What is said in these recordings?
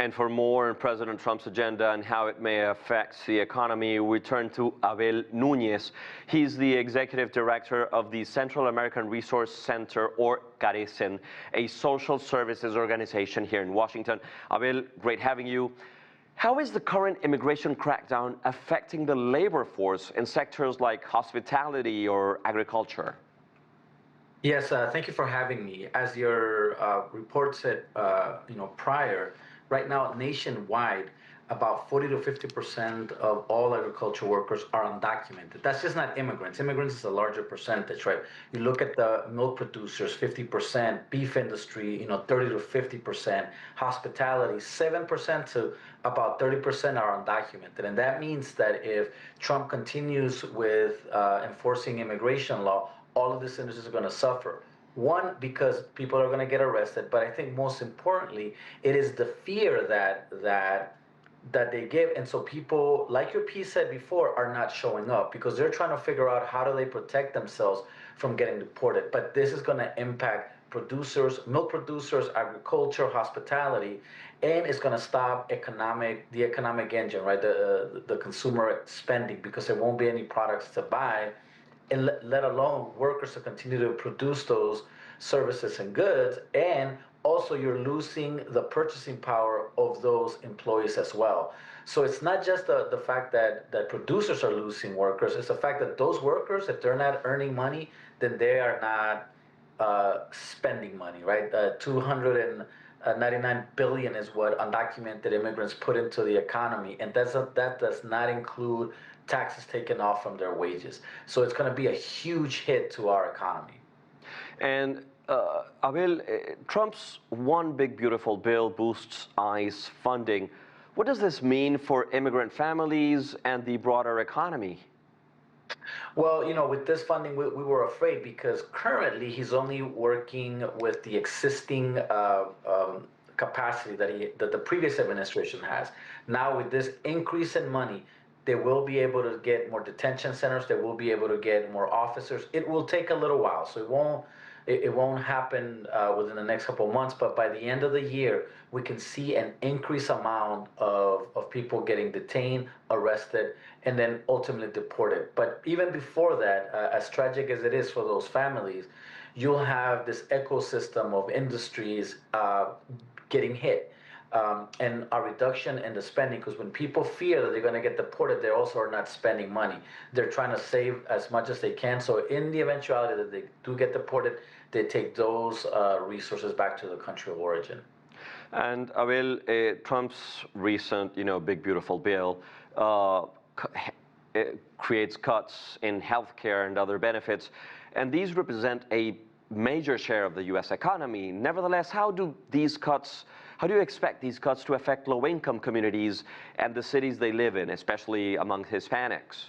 And for more on President Trump's agenda and how it may affect the economy, we turn to Abel Nunez. He's the executive director of the Central American Resource Center, or CARECEN, a social services organization here in Washington. Abel, great having you. How is the current immigration crackdown affecting the labor force in sectors like hospitality or agriculture? Yes, thank you for having me. As your report said, prior, right now nationwide, about 40 to 50% of all agriculture workers are undocumented. That's just not immigrants. Immigrants is a larger percentage, right? You look at the milk producers, 50%, beef industry, 30 to 50%, hospitality, 7% to about 30% are undocumented. And that means that if Trump continues with enforcing immigration law, all of these industries are going to suffer. One, because people are going to get arrested, but I think most importantly, it is the fear that they give, and so people, like your piece said before, are not showing up because they're trying to figure out how do they protect themselves from getting deported. But this is going to impact producers, milk producers, agriculture, hospitality, and it's going to stop the economic engine, right? The consumer spending, because there won't be any products to buy, and let alone workers to continue to produce those services and goods. And also you're losing the purchasing power of those employees as well. So it's not just the fact that producers are losing workers, it's the fact that those workers, if they're not earning money, then they are not spending money, right? 299 billion is what undocumented immigrants put into the economy, and that does not include taxes taken off from their wages. So it's going to be a huge hit to our economy. And Abel, Trump's One Big Beautiful Bill boosts ICE funding. What does this mean for immigrant families and the broader economy? Well, with this funding, we were afraid because currently he's only working with the existing capacity that the previous administration has. Now, with this increase in money, they will be able to get more detention centers. They will be able to get more officers. It will take a little while, so it won't happen within the next couple of months. But by the end of the year, we can see an increased amount of people getting detained, arrested, and then ultimately deported. But even before that, as tragic as it is for those families, you'll have this ecosystem of industries getting hit. And a reduction in the spending, because when people fear that they're going to get deported, they also are not spending money. They're trying to save as much as they can. So in the eventuality that they do get deported, they take those resources back to the country of origin. And Abel, Trump's recent, Big Beautiful Bill creates cuts in healthcare and other benefits, and these represent a major share of the U.S. economy. Nevertheless, how do you expect these cuts to affect low-income communities and the cities they live in, especially among Hispanics?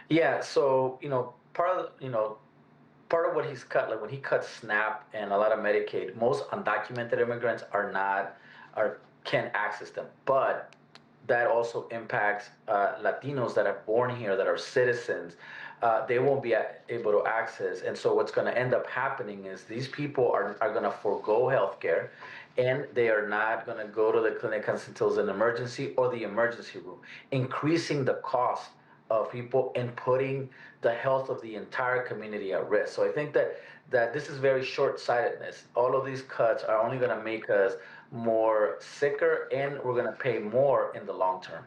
Yeah, so part of what he's cut, like when he cuts SNAP and a lot of Medicaid, most undocumented immigrants can't access them. But that also impacts Latinos that are born here, that are citizens. They won't be able to access. And so what's going to end up happening is these people are going to forego health care, and they are not going to go to the clinic until it's an emergency or the emergency room, increasing the cost of people and putting the health of the entire community at risk. So I think that this is very short-sightedness. All of these cuts are only going to make us more sicker, and we're going to pay more in the long term.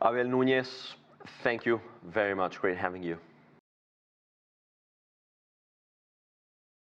Abel Nunez, thank you very much. Great having you.